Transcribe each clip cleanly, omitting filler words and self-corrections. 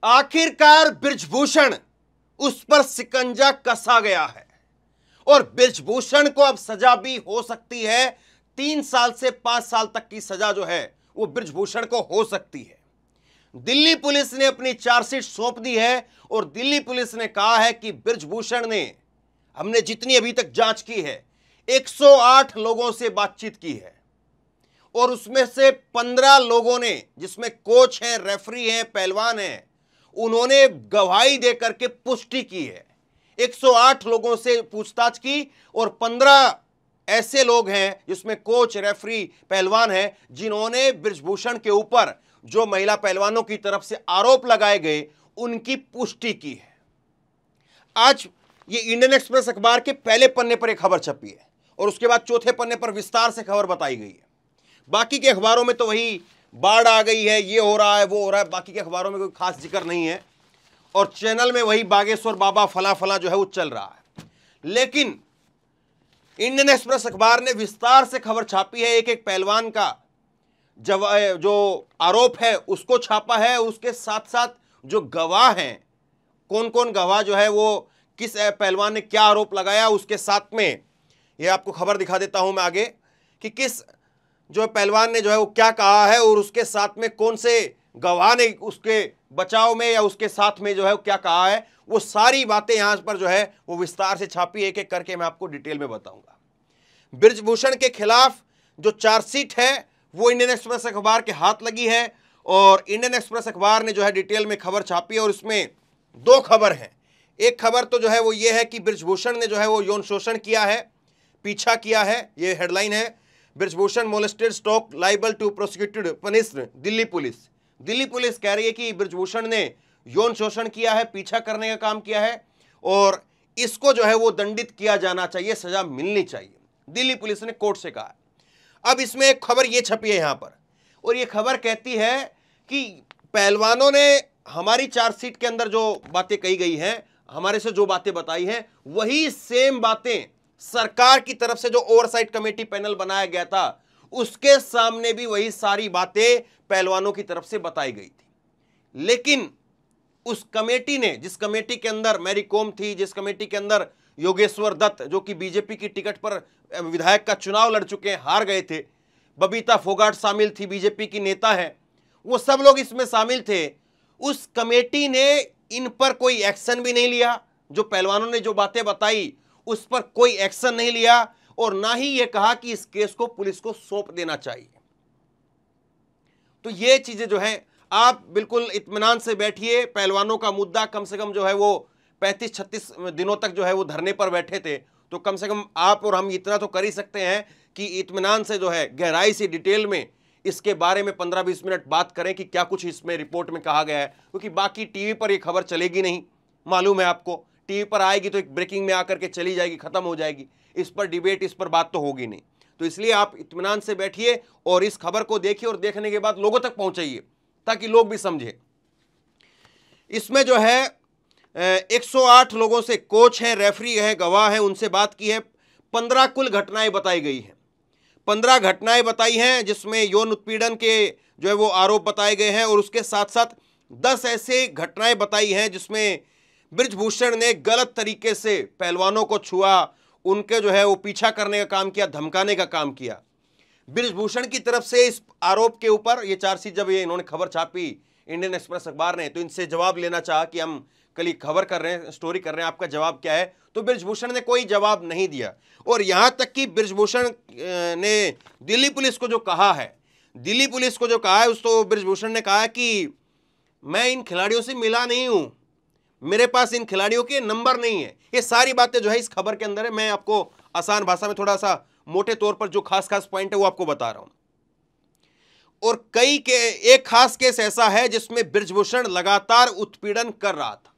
आखिरकार बृजभूषण, उस पर शिकंजा कसा गया है और बृजभूषण को अब सजा भी हो सकती है। 3 साल से 5 साल तक की सजा जो है वो बृजभूषण को हो सकती है। दिल्ली पुलिस ने अपनी चार्जशीट सौंप दी है और दिल्ली पुलिस ने कहा है कि बृजभूषण ने, हमने जितनी अभी तक जांच की है, 108 लोगों से बातचीत की है और उसमें से 15 लोगों ने, जिसमें कोच हैं, रेफरी हैं, पहलवान हैं, उन्होंने गवाही देकर के पुष्टि की है। 108 लोगों से पूछताछ की और 15 ऐसे लोग हैं जिसमें कोच, रेफरी, पहलवान हैं, जिन्होंने बृजभूषण के ऊपर जो महिला पहलवानों की तरफ से आरोप लगाए गए उनकी पुष्टि की है। आज ये इंडियन एक्सप्रेस अखबार के पहले पन्ने पर एक खबर छपी है और उसके बाद चौथे पन्ने पर विस्तार से खबर बताई गई है। बाकी के अखबारों में तो वही बाढ़ आ गई है, ये हो रहा है, वो हो रहा है, बाकी के अखबारों में कोई खास जिक्र नहीं है और चैनल में वही बागेश्वर बाबा फला फला जो है वो चल रहा है। लेकिन इंडियन एक्सप्रेस अखबार ने विस्तार से खबर छापी है, एक एक पहलवान का जो आरोप है उसको छापा है, उसके साथ साथ जो गवाह हैं, कौन कौन गवाह जो है वो किस पहलवान ने क्या आरोप लगाया, उसके साथ में ये आपको खबर दिखा देता हूं मैं आगे कि किस जो पहलवान ने जो है वो क्या कहा है और उसके साथ में कौन से गवाह ने उसके बचाव में या उसके साथ में जो है वो क्या कहा है। वो सारी बातें यहां पर जो है वो विस्तार से छापी, एक एक करके मैं आपको डिटेल में बताऊंगा। बृजभूषण के खिलाफ जो चार्जशीट है वो इंडियन एक्सप्रेस अखबार के हाथ लगी है और इंडियन एक्सप्रेस अखबार ने जो है डिटेल में खबर छापी है और इसमें 2 खबर हैं। एक खबर तो जो है वो ये है कि बृजभूषण ने जो है वो यौन शोषण किया है, पीछा किया है, ये हेडलाइन है। Brij Bhushan molested stalked liable to prosecuted punished Delhi police. Delhi police कह रही है कि बृजभूषण ने यौन शोषण किया है, पीछा करने का काम किया है और इसको जो है वो दंडित किया जाना चाहिए, सजा मिलनी चाहिए, दिल्ली पुलिस ने कोर्ट से कहा है। अब इसमें एक खबर ये छपी है यहां पर और ये खबर कहती है कि पहलवानों ने हमारी चार्जशीट के अंदर जो बातें कही गई हैं, हमारे से जो बातें बताई हैं, वही सेम बातें सरकार की तरफ से जो ओवरसाइट कमेटी पैनल बनाया गया था उसके सामने भी वही सारी बातें पहलवानों की तरफ से बताई गई थी। लेकिन उस कमेटी ने, जिस कमेटी के अंदर मैरी कॉम थी, जिस कमेटी के अंदर योगेश्वर दत्त जो कि बीजेपी की टिकट पर विधायक का चुनाव लड़ चुके हैं, हार गए थे, बबीता फोगाट शामिल थी, बीजेपी की नेता है, वो सब लोग इसमें शामिल थे। उस कमेटी ने इन पर कोई एक्शन भी नहीं लिया, जो पहलवानों ने जो बातें बताई उस पर कोई एक्शन नहीं लिया और ना ही ये कहा कि इस केस को पुलिस को सौंप देना चाहिए। तो ये चीजें जो है, आप बिल्कुल इत्मीनान से बैठिए। पहलवानों का मुद्दा कम से कम जो है वो 35-36 दिनों तक जो है वो धरने पर बैठे थे, तो कम से कम आप और हम इतना तो कर ही सकते हैं कि इत्मीनान से जो है गहराई से डिटेल में इसके बारे में 15-20 मिनट बात करें कि क्या कुछ इसमें रिपोर्ट में कहा गया है, क्योंकि बाकी टीवी पर ये खबर चलेगी नहीं, मालूम है आपको। टीवी पर आएगी तो एक ब्रेकिंग में आकर के चली जाएगी, खत्म हो जाएगी, इस पर डिबेट, इस पर बात तो होगी नहीं। तो इसलिए आप इत्मीनान से बैठिए और इस खबर को देखिए और देखने के बाद लोगों तक पहुंचाइए ताकि लोग भी समझे। इसमें जो है 108 लोगों से, कोच है, रेफरी है, गवाह है, उनसे बात की है। 15 कुल घटनाएं बताई गई हैं, 15 घटनाएं बताई हैं जिसमें यौन उत्पीड़न के जो है वो आरोप बताए गए हैं और उसके साथ साथ 10 ऐसे घटनाएं बताई हैं जिसमें बृजभूषण ने गलत तरीके से पहलवानों को छुआ, उनके जो है वो पीछा करने का काम किया, धमकाने का काम किया। बृजभूषण की तरफ से इस आरोप के ऊपर ये चार्जशीट जब ये इन्होंने खबर छापी इंडियन एक्सप्रेस अखबार ने, तो इनसे जवाब लेना चाहा कि हम कल खबर कर रहे हैं, स्टोरी कर रहे हैं, आपका जवाब क्या है। तो बृजभूषण ने कोई जवाब नहीं दिया और यहां तक कि बृजभूषण ने दिल्ली पुलिस को जो कहा है, दिल्ली पुलिस को जो कहा है उस तो बृजभूषण ने कहा कि मैं इन खिलाड़ियों से मिला नहीं हूं, मेरे पास इन खिलाड़ियों के नंबर नहीं है। ये सारी बातें जो है इस खबर के अंदर है, मैं आपको आसान भाषा में थोड़ा सा मोटे तौर पर जो खास खास पॉइंट है वो आपको बता रहा हूं। और एक खास केस ऐसा है जिसमें बृजभूषण लगातार उत्पीड़न कर रहा था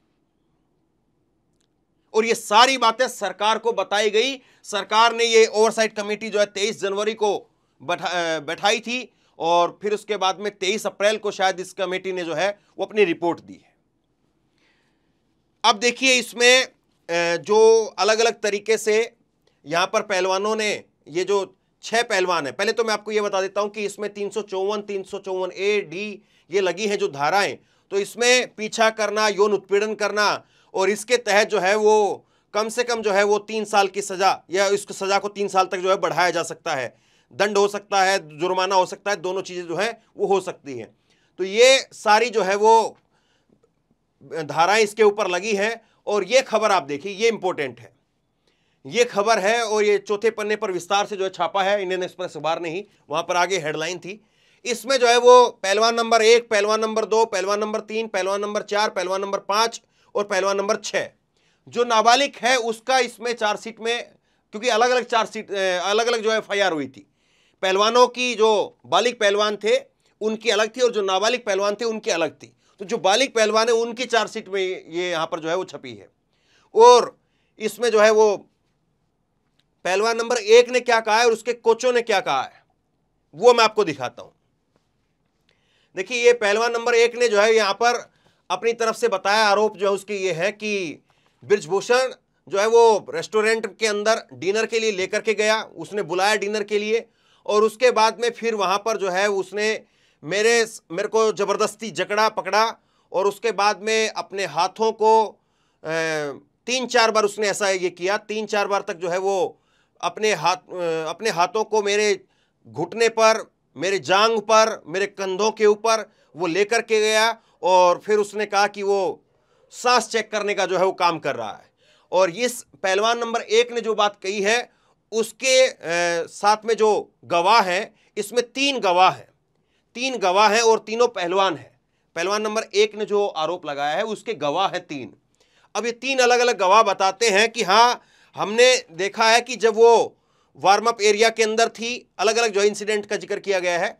और ये सारी बातें सरकार को बताई गई। सरकार ने ये ओवरसाइट कमेटी जो है 23 जनवरी को बैठाई थी और फिर उसके बाद में 23 अप्रैल को शायद इस कमेटी ने जो है वो अपनी रिपोर्ट दी है। अब देखिए इसमें जो अलग अलग तरीके से यहां पर पहलवानों ने, ये जो 6 पहलवान है, पहले तो मैं आपको ये बता देता हूं कि इसमें 354, 354A, D ये लगी है जो धाराएं, तो इसमें पीछा करना, यौन उत्पीड़न करना, और इसके तहत जो है वो कम से कम जो है वो 3 साल की सजा, या इस सजा को 3 साल तक जो है बढ़ाया जा सकता है, दंड हो सकता है, जुर्माना हो सकता है, दोनों चीजें जो है वो हो सकती हैं। तो ये सारी जो है वो धाराएं इसके ऊपर लगी हैं। और ये खबर आप देखिए, ये इंपॉर्टेंट है, ये खबर है, और ये चौथे पन्ने पर विस्तार से जो है छापा है इंडियन एक्सप्रेस अखबार ने ही, वहां पर आगे हेडलाइन थी। इसमें जो है वो पहलवान नंबर 1, पहलवान नंबर 2, पहलवान नंबर 3, पहलवान नंबर 4, पहलवान नंबर 5 और पहलवान नंबर 6 जो नाबालिग है उसका इसमें चार्जशीट में, क्योंकि अलग अलग चार्जशीट, अलग अलग जो है FIR हुई थी। पहलवानों की जो बालिग पहलवान थे उनकी अलग थी, और जो नाबालिग पहलवान थे उनकी अलग थी। तो जो बालिग पहलवान है उनकी चार्जशीट में ये यहाँ पर जो है वो छपी है। और इसमें जो है वो पहलवान नंबर 1 ने क्या कहा है और उसके कोचों ने क्या कहा है वो मैं आपको दिखाता हूं। देखिए, ये पहलवान नंबर 1 ने जो है यहाँ पर अपनी तरफ से बताया, आरोप जो है उसकी ये है कि बृजभूषण जो है वो रेस्टोरेंट के अंदर डिनर के लिए लेकर के गया, उसने बुलाया डिनर के लिए, और उसके बाद में फिर वहां पर जो है उसने मेरे को जबरदस्ती जकड़ा पकड़ा, और उसके बाद में अपने हाथों को 3-4 बार उसने ऐसा ये किया, 3-4 बार तक जो है वो अपने हाथों को मेरे घुटने पर, मेरे जांग पर, मेरे कंधों के ऊपर वो लेकर के गया, और फिर उसने कहा कि वो सांस चेक करने का जो है वो काम कर रहा है। और इस पहलवान नंबर 1 ने जो बात कही है उसके साथ में जो गवाह हैं, इसमें 3 गवाह हैं, 3 गवाह हैं और तीनों पहलवान हैं। पहलवान नंबर 1 ने जो आरोप लगाया है उसके गवाह हैं 3। अब ये 3 अलग अलग गवाह बताते हैं कि हाँ, हमने देखा है कि जब वो वार्म अप एरिया के अंदर थी, अलग अलग जो इंसिडेंट का जिक्र किया गया है।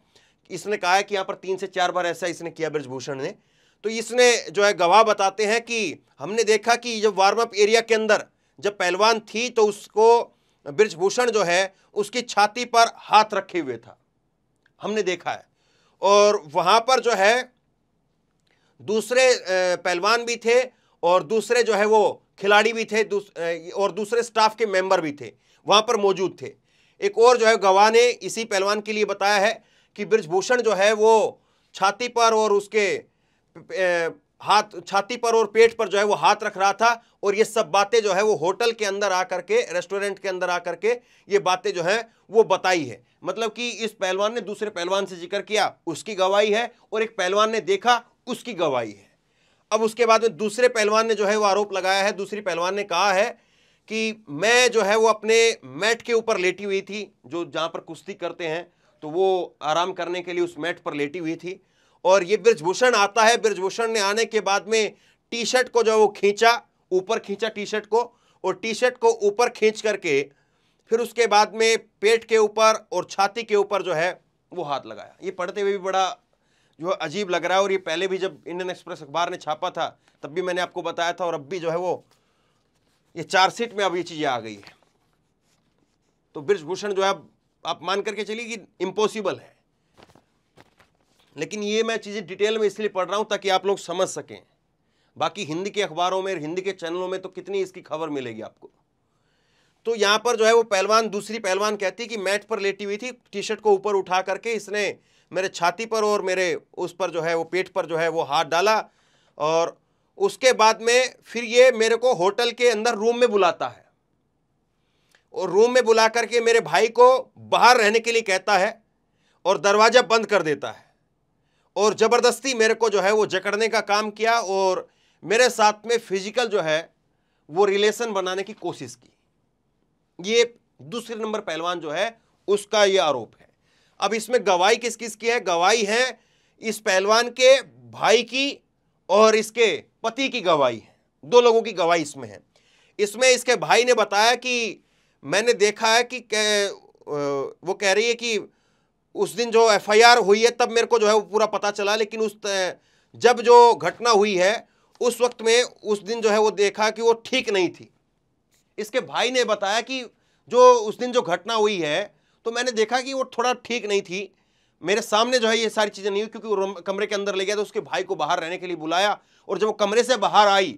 इसने कहा है कि यहाँ पर 3 से 4 बार ऐसा इसने किया बृजभूषण ने। तो इसने जो है गवाह बताते हैं कि हमने देखा कि जब वार्म अप एरिया के अंदर जब पहलवान थी तो उसको बृजभूषण जो है उसकी छाती पर हाथ रखे हुए था, हमने देखा है। और वहां पर जो है दूसरे पहलवान भी थे, और दूसरे जो है वो खिलाड़ी भी थे, और दूसरे स्टाफ के मेंबर भी थे, वहां पर मौजूद थे। एक और जो है गवाह ने इसी पहलवान के लिए बताया है कि बृजभूषण जो है वो छाती पर और उसके छाती पर और पेट पर जो है वो हाथ रख रहा था, और ये सब बातें जो है वो होटल के अंदर आकर के, रेस्टोरेंट के अंदर आकर के ये बातें जो है वो बताई है। मतलब कि इस पहलवान ने दूसरे पहलवान से जिक्र किया, उसकी गवाही है, और एक पहलवान ने देखा, उसकी गवाही है। अब उसके बाद में दूसरे पहलवान ने जो है वो आरोप लगाया है, दूसरी पहलवान ने कहा है कि मैं जो है वो अपने मैट के ऊपर लेटी हुई थी, जो जहां पर कुश्ती करते हैं तो वो आराम करने के लिए उस मैट पर लेटी हुई थी, और ये बृजभूषण आता है। बृजभूषण ने आने के बाद में टी शर्ट को जो वो खींचा, ऊपर खींचा टी शर्ट को, और टी शर्ट को ऊपर खींच करके फिर उसके बाद में पेट के ऊपर और छाती के ऊपर जो है वो हाथ लगाया। ये पढ़ते हुए भी बड़ा जो अजीब लग रहा है, और ये पहले भी जब इंडियन एक्सप्रेस अखबार ने छापा था तब भी मैंने आपको बताया था, और अब भी जो है वो ये चार्जशीट में अब ये चीजें आ गई है। तो बृजभूषण जो है आप मान करके चलिए कि इम्पॉसिबल है। लेकिन ये मैं चीजें डिटेल में इसलिए पढ़ रहा हूं ताकि आप लोग समझ सकें। बाकी हिंदी के अखबारों में, हिंदी के चैनलों में तो कितनी इसकी खबर मिलेगी आपको। तो यहां पर जो है वो पहलवान, दूसरी पहलवान कहती है कि मैट पर लेटी हुई थी, टी शर्ट को ऊपर उठा करके इसने मेरे छाती पर और मेरे उस पर जो है वो पेट पर जो है वो हाथ डाला, और उसके बाद में फिर ये मेरे को होटल के अंदर रूम में बुलाता है, और रूम में बुला करके मेरे भाई को बाहर रहने के लिए कहता है, और दरवाजा बंद कर देता है, और जबरदस्ती मेरे को जो है वो जकड़ने का काम किया, और मेरे साथ में फिजिकल जो है वो रिलेशन बनाने की कोशिश की। ये दूसरे नंबर पहलवान जो है उसका ये आरोप है। अब इसमें गवाही किस किस की है? गवाही है इस पहलवान के भाई की और इसके पति की गवाही है, 2 लोगों की गवाही इसमें है। इसमें इसके भाई ने बताया कि मैंने देखा है कि वो कह रही है कि उस दिन जो FIR हुई है तब मेरे को जो है वो पूरा पता चला, लेकिन जब जो घटना हुई है उस वक्त में, उस दिन जो है वो देखा कि वो ठीक नहीं थी। इसके भाई ने बताया कि जो उस दिन जो घटना हुई है तो मैंने देखा कि वो थोड़ा ठीक नहीं थी, मेरे सामने जो है ये सारी चीजें नहीं हुई, क्योंकि वो कमरे के अंदर ले गया तो उसके भाई को बाहर रहने के लिए बुलाया, और जब वो कमरे से बाहर आई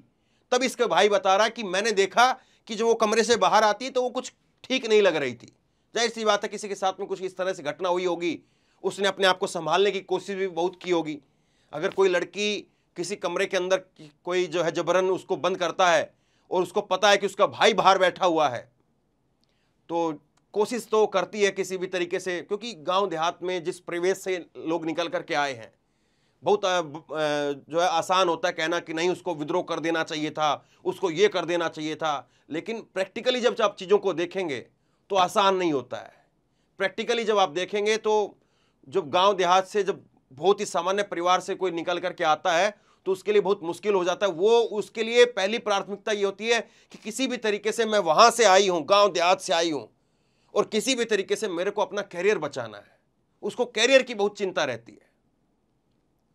तब इसके भाई बता रहा है कि मैंने देखा कि जब वो कमरे से बाहर आती तो वो कुछ ठीक नहीं लग रही थी। जाहिर सी बात है, किसी के साथ में कुछ इस तरह से घटना हुई होगी, उसने अपने आप को संभालने की कोशिश भी बहुत की होगी। अगर कोई लड़की किसी कमरे के अंदर कोई जो है जबरन उसको बंद करता है और उसको पता है कि उसका भाई बाहर बैठा हुआ है, तो कोशिश तो करती है किसी भी तरीके से, क्योंकि गांव देहात में जिस परिवेश से लोग निकल करके आए हैं, बहुत जो है आसान होता है कहना कि नहीं उसको विद्रोह कर देना चाहिए था, उसको ये कर देना चाहिए था, लेकिन प्रैक्टिकली जब आप चीज़ों को देखेंगे तो आसान नहीं होता है। प्रैक्टिकली जब आप देखेंगे तो जब गांव देहात से जब बहुत ही सामान्य परिवार से कोई निकल करके आता है तो उसके लिए बहुत मुश्किल हो जाता है। वो उसके लिए पहली प्राथमिकता ये होती है कि किसी भी तरीके से मैं वहाँ से आई हूँ, गांव देहात से आई हूँ, और किसी भी तरीके से मेरे को अपना कैरियर बचाना है। उसको कैरियर की बहुत चिंता रहती है,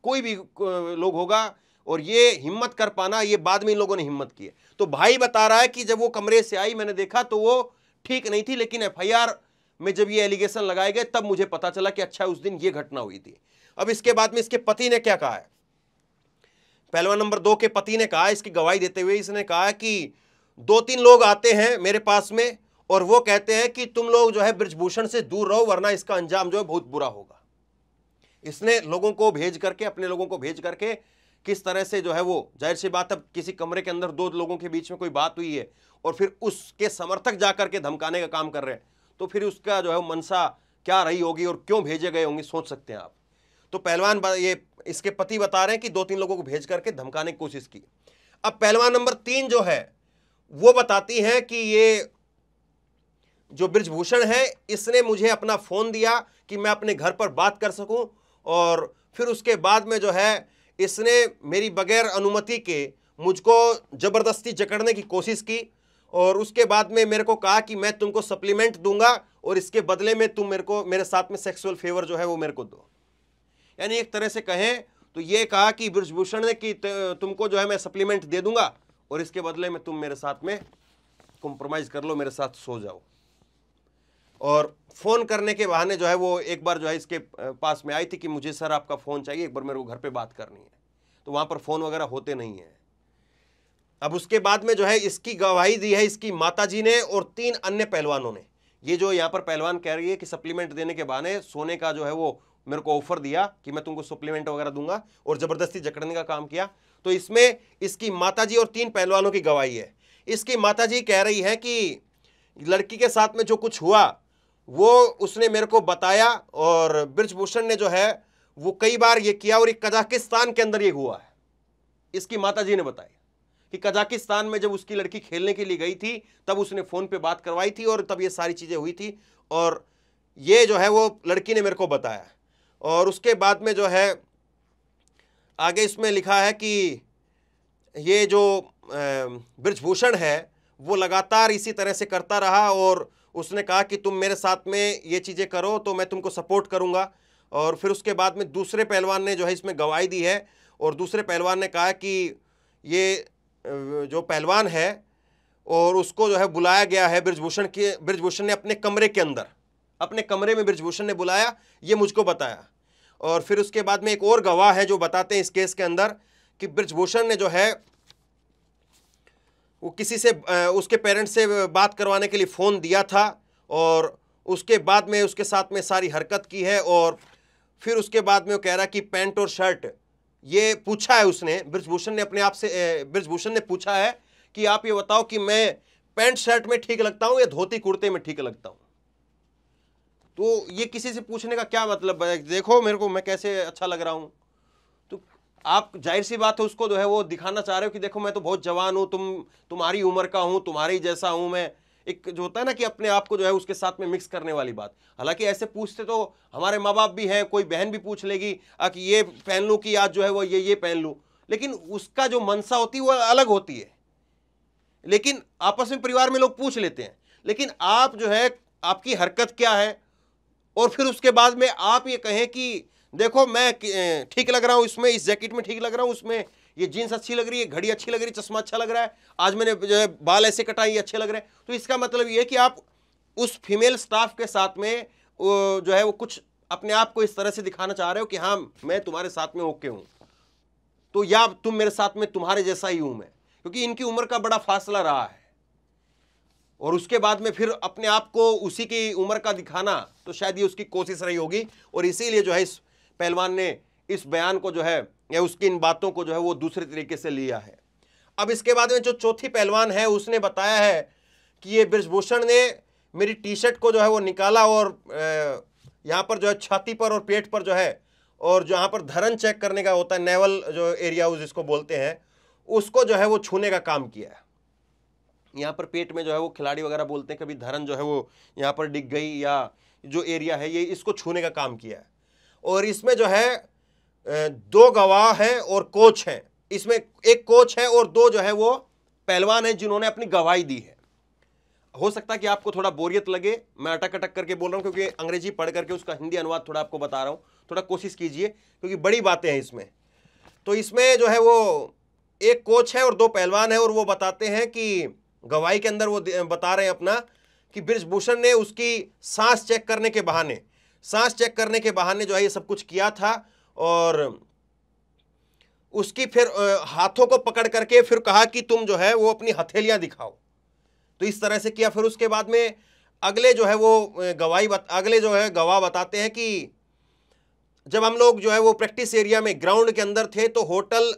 कोई भी लोग होगा, और ये हिम्मत कर पाना, ये बाद में इन लोगों ने हिम्मत की है। तो भाई बता रहा है कि जब वो कमरे से आई मैंने देखा तो वो ठीक नहीं थी, लेकिन एफआईआर में जब ये एलिगेशन लगाए गए तब मुझे पता चला कि अच्छा उस दिन ये घटना हुई थी। अब इसके बाद में इसके पति ने क्या कहा है, पहलवान नंबर 2 के पति ने कहा, इसकी गवाही देते हुए इसने कहा कि 2-3 लोग आते हैं मेरे पास में और वो कहते हैं कि तुम लोग जो है बृजभूषण से दूर रहो वरना इसका अंजाम जो है बहुत बुरा होगा। इसने लोगों को भेज करके, अपने लोगों को भेज करके किस तरह से जो है वो, जाहिर सी बात, अब किसी कमरे के अंदर 2 लोगों के बीच में कोई बात हुई है और फिर उसके समर्थक जाकर के धमकाने का काम कर रहे हैं, तो फिर उसका जो है मनसा क्या रही होगी और क्यों भेजे गए होंगे, सोच सकते हैं आप। तो पहलवान ये इसके पति बता रहे हैं कि 2-3 लोगों को भेज करके धमकाने की कोशिश की। अब पहलवान नंबर 3 जो है वो बताती है कि ये जो बृजभूषण है इसने मुझे अपना फोन दिया कि मैं अपने घर पर बात कर सकूं, और फिर उसके बाद में जो है इसने मेरी बगैर अनुमति के मुझको जबरदस्ती जकड़ने की कोशिश की, और उसके बाद में मेरे को कहा कि मैं तुमको सप्लीमेंट दूंगा और इसके बदले में तुम मेरे साथ में सेक्सुअल फेवर जो है वो मेरे को दो। यानी एक तरह से कहें तो ये कहा कि बृजभूषण ने कि तुमको जो है मैं सप्लीमेंट दे दूंगा और इसके बदले में तुम मेरे साथ में कॉम्प्रोमाइज कर लो, मेरे साथ सो जाओ। और फ़ोन करने के बहाने जो है वो एक बार जो है इसके पास में आई थी कि मुझे सर आपका फ़ोन चाहिए, एक बार मेरे को घर पे बात करनी है, तो वहाँ पर फ़ोन वगैरह होते नहीं हैं। अब उसके बाद में जो है इसकी गवाही दी है इसकी माताजी ने और 3 अन्य पहलवानों ने। ये जो यहाँ पर पहलवान कह रही है कि सप्लीमेंट देने के बहाने सोने का जो है वो मेरे को ऑफर दिया कि मैं तुमको सप्लीमेंट वगैरह दूंगा और ज़बरदस्ती जकड़ने का काम किया, तो इसमें इसकी माताजी और 3 पहलवानों की गवाही है। इसकी माताजी कह रही है कि लड़की के साथ में जो कुछ हुआ वो उसने मेरे को बताया, और बृजभूषण ने जो है वो कई बार ये किया, और ये कजाकिस्तान के अंदर ये हुआ है। इसकी माताजी ने बताया कि कजाकिस्तान में जब उसकी लड़की खेलने के लिए गई थी तब उसने फ़ोन पे बात करवाई थी और तब ये सारी चीज़ें हुई थी, और ये जो है वो लड़की ने मेरे को बताया। और उसके बाद में जो है आगे इसमें लिखा है कि ये जो बृजभूषण है वो लगातार इसी तरह से करता रहा, और उसने कहा कि तुम मेरे साथ में ये चीज़ें करो तो मैं तुमको सपोर्ट करूँगा। और फिर उसके बाद में दूसरे पहलवान ने जो है इसमें गवाही दी है, और दूसरे पहलवान ने कहा कि ये जो पहलवान है और उसको जो है बुलाया गया है बृजभूषण ने अपने कमरे के अंदर, अपने कमरे में बृजभूषण ने बुलाया, ये मुझको बताया। और फिर उसके बाद में एक और गवाह है जो बताते हैं इस केस के अंदर कि बृजभूषण ने जो है वो किसी से उसके पेरेंट्स से बात करवाने के लिए फ़ोन दिया था, और उसके बाद में उसके साथ में सारी हरकत की है। और फिर उसके बाद में वो कह रहा कि पैंट और शर्ट ये पूछा है उसने, बृजभूषण ने अपने आप से बृजभूषण ने पूछा है कि आप ये बताओ कि मैं पैंट शर्ट में ठीक लगता हूँ या धोती कुर्ते में ठीक लगता हूँ। तो ये किसी से पूछने का क्या मतलब है, देखो मेरे को मैं कैसे अच्छा लग रहा हूँ, तो आप जाहिर सी बात है उसको जो है वो दिखाना चाह रहे हो कि देखो मैं तो बहुत जवान हूँ, तुम्हारी उम्र का हूँ, तुम्हारी जैसा हूँ मैं। एक जो होता है ना कि अपने आप को जो है उसके साथ में मिक्स करने वाली बात। हालांकि ऐसे पूछते तो हमारे माँ बाप भी हैं, कोई बहन भी पूछ लेगी कि ये पहन लूँ कि आज जो है वो ये पहन लूँ, लेकिन उसका जो मनसा होती है वो अलग होती है। लेकिन आपस में परिवार में लोग पूछ लेते हैं, लेकिन आप जो है आपकी हरकत क्या है, और फिर उसके बाद में आप ये कहें कि देखो मैं ठीक लग रहा हूँ इसमें, इस जैकेट में ठीक लग रहा हूँ, उसमें ये जीन्स अच्छी लग रही है, घड़ी अच्छी लग रही है, चश्मा अच्छा लग रहा है, आज मैंने जो है बाल ऐसे कटाई अच्छे लग रहे हैं। तो इसका मतलब ये है कि आप उस फीमेल स्टाफ के साथ में जो है वो कुछ अपने आप को इस तरह से दिखाना चाह रहे हो कि हाँ मैं तुम्हारे साथ में ओके हूँ, तो या तुम मेरे साथ में तुम्हारे जैसा ही हूँ मैं, क्योंकि इनकी उम्र का बड़ा फासला रहा है। और उसके बाद में फिर अपने आप को उसी की उम्र का दिखाना, तो शायद ये उसकी कोशिश रही होगी, और इसीलिए जो है इस पहलवान ने इस बयान को जो है या उसकी इन बातों को जो है वो दूसरे तरीके से लिया है। अब इसके बाद में जो चौथी पहलवान है उसने बताया है कि ये बृजभूषण ने मेरी टी शर्ट को जो है वो निकाला और यहाँ पर जो है छाती पर और पेट पर जो है, और जहाँ पर धरन चेक करने का होता है, नेवल जो एरिया जिसको बोलते हैं, उसको जो है वो छूने का काम किया है। यहाँ पर पेट में जो है वो खिलाड़ी वगैरह बोलते हैं कभी धरन जो है वो यहाँ पर डिग गई, या जो एरिया है ये इसको छूने का काम किया है। और इसमें जो है 2 गवाह हैं और कोच हैं। इसमें एक कोच है और 2 जो है वो पहलवान हैं जिन्होंने अपनी गवाही दी है। हो सकता है कि आपको थोड़ा बोरियत लगे, मैं अटक अटक करके बोल रहा हूं क्योंकि अंग्रेजी पढ़ करके उसका हिंदी अनुवाद थोड़ा आपको बता रहा हूं, थोड़ा कोशिश कीजिए क्योंकि बड़ी बातें हैं इसमें। तो इसमें जो है वो एक कोच है और 2 पहलवान है, और वो बताते हैं कि गवाही के अंदर वो बता रहे हैं अपना कि बृजभूषण ने उसकी सांस चेक करने के बहाने जो है ये सब कुछ किया था, और उसकी फिर हाथों को पकड़ करके फिर कहा कि तुम जो है वो अपनी हथेलियां दिखाओ। तो इस तरह से किया। फिर उसके बाद में अगले जो है वो गवाह बताते हैं कि जब हम लोग जो है वो प्रैक्टिस एरिया में ग्राउंड के अंदर थे तो होटल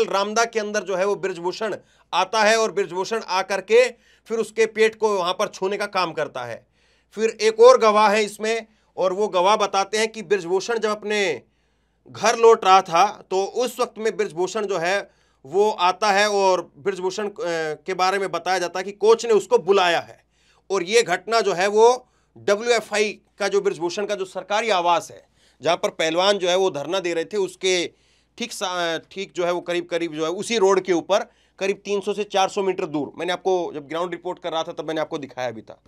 रामदा के अंदर जो है वो बृजभूषण आता है, और बृजभूषण आकर के फिर उसके पेट को वहां पर छूने का काम करता है। फिर एक और गवाह है इसमें, और वो गवाह बताते हैं कि बृजभूषण जब अपने घर लौट रहा था तो उस वक्त में बृजभूषण जो है वो आता है, और बृजभूषण के बारे में बताया जाता है कि कोच ने उसको बुलाया है। और ये घटना जो है वो WFI का जो बृजभूषण का जो सरकारी आवास है जहाँ पर पहलवान जो है वो धरना दे रहे थे, उसके ठीक जो है वो करीब जो है उसी रोड के ऊपर करीब 300 से 400 मीटर दूर, मैंने आपको जब ग्राउंड रिपोर्ट कर रहा था तब मैंने आपको दिखाया भी था,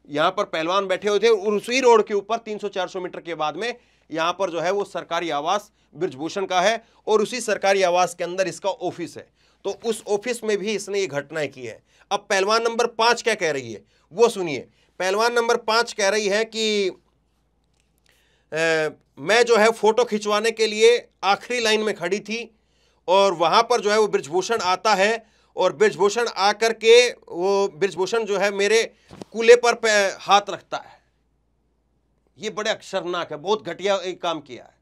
यहाँ पर पहलवान बैठे हुए थे, और उसी रोड के ऊपर 300-400 मीटर के बाद में यहाँ पर जो है वो सरकारी आवास बृजभूषण का है, और उसी सरकारी आवास के अंदर इसका ऑफिस है। तो उस ऑफिस में भी इसने ये घटनाएं की है। अब पहलवान नंबर 5 क्या कह रही है वो सुनिए। पहलवान नंबर 5 कह रही है कि मैं जो है फोटो खिंचवाने के लिए आखिरी लाइन में खड़ी थी, और वहां पर जो है वो बृजभूषण आता है, और बृजभूषण आकर के वो बृजभूषण जो है मेरे कूल्हे पर हाथ रखता है। ये बड़े शर्मनाक है, बहुत घटिया एक काम किया है।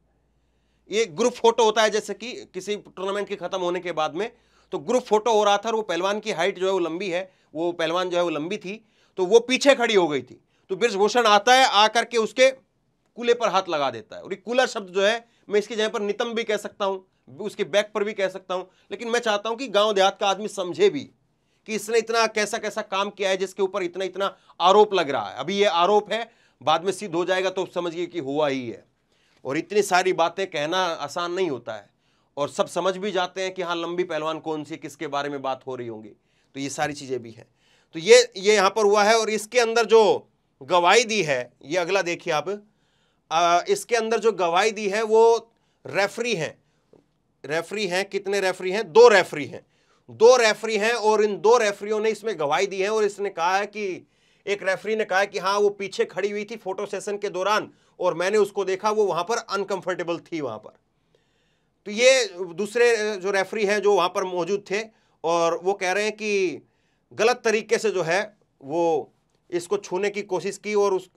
ये ग्रुप फोटो होता है, जैसे कि किसी टूर्नामेंट के खत्म होने के बाद में तो ग्रुप फोटो हो रहा था, और वो पहलवान की हाइट जो है वो लंबी है, वो पहलवान जो है वो लंबी थी, तो वो पीछे खड़ी हो गई थी। तो बृजभूषण आता है, आकर के उसके कूल्हे पर हाथ लगा देता है। और ये कूल्हा शब्द जो है मैं इसकी जगह पर नितंब भी कह सकता हूँ, उसके बैक पर भी कह सकता हूँ, लेकिन मैं चाहता हूँ कि गांव देहात का आदमी समझे भी कि इसने इतना कैसा काम किया है जिसके ऊपर इतना आरोप लग रहा है। अभी ये आरोप है, बाद में सिद्ध हो जाएगा तो समझिए कि हुआ ही है। और इतनी सारी बातें कहना आसान नहीं होता है, और सब समझ भी जाते हैं कि हाँ लंबी पहलवान कौन सी, किसके बारे में बात हो रही होंगी। तो ये सारी चीज़ें भी हैं। तो ये यहाँ पर हुआ है। और इसके अंदर जो गवाही दी है, ये अगला देखिए आप, इसके अंदर जो गवाही दी है वो रेफरी हैं। कितने रेफरी हैं? 2 रेफरी हैं। 2 रेफरी हैं, और इन 2 रेफरियों ने इसमें गवाही दी है। और इसने कहा है कि एक रेफरी ने कहा है कि हाँ वो पीछे खड़ी हुई थी फोटो सेशन के दौरान, और मैंने उसको देखा, वो वहां पर अनकंफर्टेबल थी वहां पर। तो ये दूसरे जो रेफरी हैं जो वहां पर मौजूद थे, और वो कह रहे हैं कि गलत तरीके से जो है वो इसको छूने की कोशिश की, और उस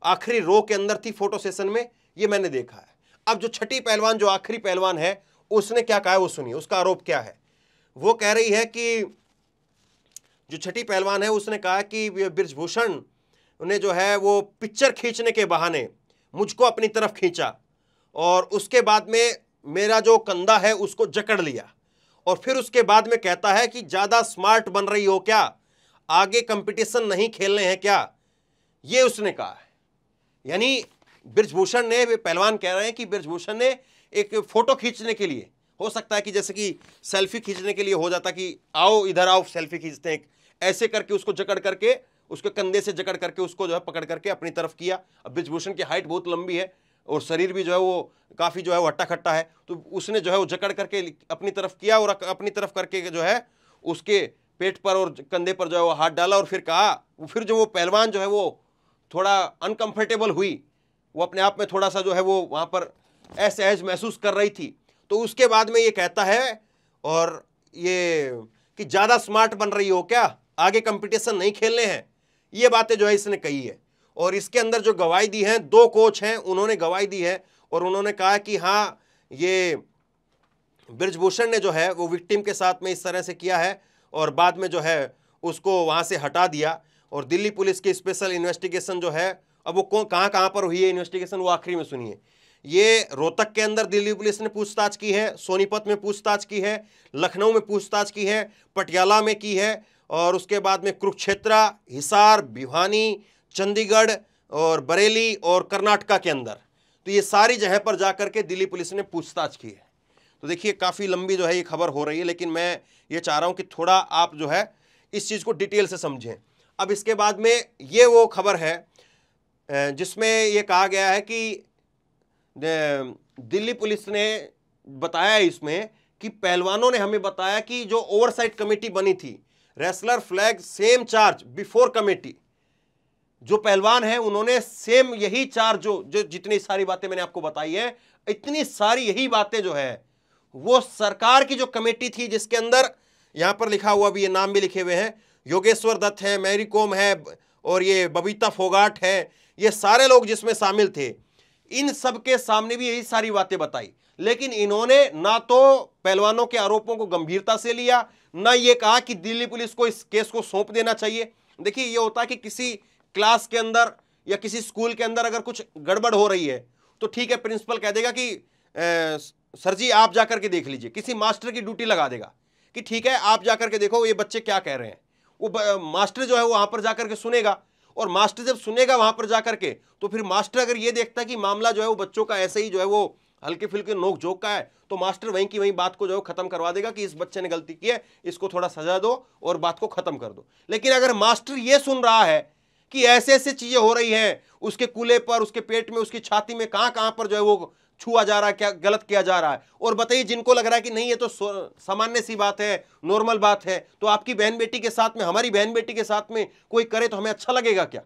आखिरी रो के अंदर थी फोटो सेशन में, ये मैंने देखा है। अब जो छठी पहलवान, जो आखिरी पहलवान है, उसने क्या कहा है वो सुनिए। उसका आरोप क्या है? वो कह रही है कि जो छठी पहलवान है उसने कहा कि बृजभूषण ने जो है वो पिक्चर खींचने के बहाने मुझको अपनी तरफ खींचा, और उसके बाद में मेरा जो कंधा है उसको जकड़ लिया, और फिर उसके बाद में कहता है कि ज़्यादा स्मार्ट बन रही हो क्या, आगे कंपटीशन नहीं खेलने हैं क्या, ये उसने कहा है। यानी बृजभूषण ने, वे पहलवान कह रहे हैं कि बृजभूषण ने एक फोटो खींचने के लिए, हो सकता है कि जैसे कि सेल्फी खींचने के लिए हो जाता कि आओ इधर आओ सेल्फी खींचते हैं, ऐसे करके उसको जकड़ करके, उसके कंधे से जकड़ करके उसको जो है पकड़ करके अपनी तरफ किया। अब बृजभूषण की हाइट बहुत लंबी है और शरीर भी जो है वो काफ़ी जो है वो हट्टा खट्टा है, तो उसने जो है वो जकड़ करके अपनी तरफ किया, और अपनी तरफ करके जो है उसके पेट पर और कंधे पर जो है वो हाथ डाला, और फिर कहा, फिर जो वो पहलवान जो है वो थोड़ा अनकंफर्टेबल हुई, वो अपने आप में थोड़ा सा जो है वो वहाँ पर ऐसे महसूस कर रही थी। तो उसके बाद में ये कहता है, और ये कि ज़्यादा स्मार्ट बन रही हो क्या, आगे कंपटीशन नहीं खेलने हैं, ये बातें जो है इसने कही है। और इसके अंदर जो गवाही दी है, 2 कोच हैं, उन्होंने गवाही दी है, और उन्होंने कहा कि हाँ ये ब्रिजभूषण ने जो है वो विक्टिम के साथ में इस तरह से किया है और बाद में जो है उसको वहाँ से हटा दिया। और दिल्ली पुलिस की स्पेशल इन्वेस्टिगेशन जो है, अब वो कहाँ कहाँ पर हुई है इन्वेस्टिगेशन, वो आखिरी में सुनिए। ये रोहतक के अंदर दिल्ली पुलिस ने पूछताछ की है, सोनीपत में पूछताछ की है, लखनऊ में पूछताछ की है, पटियाला में की है, और उसके बाद में कुरुक्षेत्र, हिसार, भिवानी, चंडीगढ़ और बरेली और कर्नाटका के अंदर, तो ये सारी जगह पर जाकर के दिल्ली पुलिस ने पूछताछ की है। तो देखिए काफ़ी लंबी जो है ये खबर हो रही है, लेकिन मैं ये चाह रहा हूँ कि थोड़ा आप जो है इस चीज़ को डिटेल से समझें। अब इसके बाद में ये वो खबर है जिसमें ये कहा गया है कि दिल्ली पुलिस ने बताया इसमें कि पहलवानों ने हमें बताया कि जो ओवरसाइट कमेटी बनी थी, wrestler flag same charge before committee, जो पहलवान है उन्होंने सेम यही चार्ज जो जितनी सारी बातें मैंने आपको बताई है, इतनी सारी यही बातें जो है वो सरकार की जो कमेटी थी, जिसके अंदर यहां पर लिखा हुआ भी, ये नाम भी लिखे हुए हैं, योगेश्वर दत्त है, मैरी कॉम है और ये बबीता फोगाट है, ये सारे लोग जिसमें शामिल थे, इन सब के सामने भी यही सारी बातें बताई। लेकिन इन्होंने ना तो पहलवानों के आरोपों को गंभीरता से लिया, ना ये कहा कि दिल्ली पुलिस को इस केस को सौंप देना चाहिए। देखिए ये होता है कि किसी क्लास के अंदर या किसी स्कूल के अंदर अगर कुछ गड़बड़ हो रही है तो ठीक है, प्रिंसिपल कह देगा कि सर जी आप जाकर के देख लीजिए, किसी मास्टर की ड्यूटी लगा देगा कि ठीक है आप जाकर के देखो ये बच्चे क्या कह रहे हैं। वो मास्टर जो है वो वहां पर जाकर के सुनेगा, और मास्टर जब सुनेगा वहां पर जाकर के, तो फिर मास्टर अगर ये देखता है कि मामला जो है वो बच्चों का ऐसे ही जो है वो हल्के फुल्के नोक झोंक का है, तो मास्टर वहीं की वहीं बात को जो है खत्म करवा देगा कि इस बच्चे ने गलती की है, इसको थोड़ा सजा दो और बात को खत्म कर दो। लेकिन अगर मास्टर ये सुन रहा है कि ऐसे ऐसे चीजें हो रही हैं, उसके कूल्हे पर, उसके पेट में, उसकी छाती में, कहां कहां पर जो है वो छुआ जा रहा है, क्या गलत किया जा रहा है, और बताइए जिनको लग रहा है कि नहीं ये तो सामान्य सी बात है, नॉर्मल बात है, तो आपकी बहन बेटी के साथ में, हमारी बहन बेटी के साथ में कोई करे तो हमें अच्छा लगेगा क्या?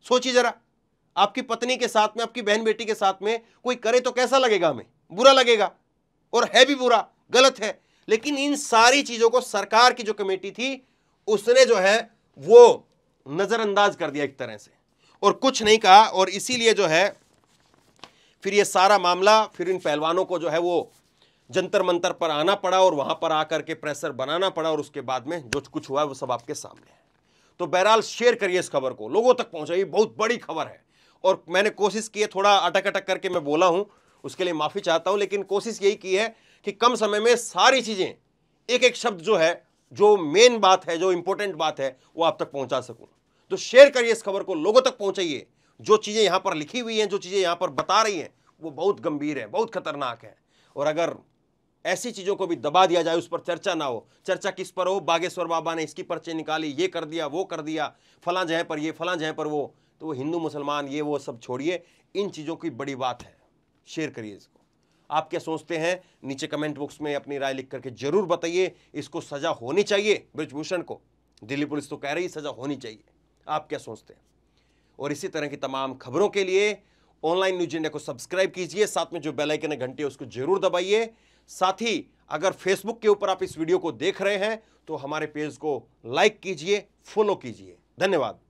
सोचिए जरा, आपकी पत्नी के साथ में, आपकी बहन बेटी के साथ में कोई करे तो कैसा लगेगा? हमें बुरा लगेगा, और है भी बुरा, गलत है। लेकिन इन सारी चीजों को सरकार की जो कमेटी थी उसने जो है वो नजरअंदाज कर दिया एक तरह से, और कुछ नहीं कहा। और इसीलिए जो है फिर ये सारा मामला, फिर इन पहलवानों को जो है वो जंतर मंतर पर आना पड़ा और वहां पर आकर के प्रेशर बनाना पड़ा, और उसके बाद में जो कुछ हुआ वो सब आपके सामने है। तो बहरहाल शेयर करिए इस खबर को, लोगों तक पहुंचाइए, बहुत बड़ी खबर है। और मैंने कोशिश की है, थोड़ा अटक अटक करके मैं बोला हूं, उसके लिए माफी चाहता हूं, लेकिन कोशिश यही की है कि कम समय में सारी चीजें, एक एक शब्द जो है, जो मेन बात है, जो इंपॉर्टेंट बात है, वो आप तक पहुंचा सकूं। तो शेयर करिए इस खबर को, लोगों तक पहुंचाइए। जो चीजें यहां पर लिखी हुई हैं, जो चीजें यहां पर बता रही हैं, वो बहुत गंभीर है, बहुत खतरनाक है। और अगर ऐसी चीजों को भी दबा दिया जाए, उस पर चर्चा ना हो, चर्चा किस पर हो, बागेश्वर बाबा ने इसकी पर्चे निकाली, ये कर दिया, वो कर दिया, फलां जगह पर ये, फलां जगह पर वो, तो वो हिंदू मुसलमान ये वो सब छोड़िए, इन चीजों की बड़ी बात है। शेयर करिए इसको। आप क्या सोचते हैं नीचे कमेंट बॉक्स में अपनी राय लिख करके जरूर बताइए। इसको सजा होनी चाहिए ब्रिजभूषण को, दिल्ली पुलिस तो कह रही सजा होनी चाहिए। आप क्या सोचते हैं? और इसी तरह की तमाम खबरों के लिए ऑनलाइन न्यूज इंडिया को सब्सक्राइब कीजिए, साथ में जो बेल आइकन है घंटी है उसको जरूर दबाइए। साथ ही अगर फेसबुक के ऊपर आप इस वीडियो को देख रहे हैं तो हमारे पेज को लाइक कीजिए, फॉलो कीजिए। धन्यवाद।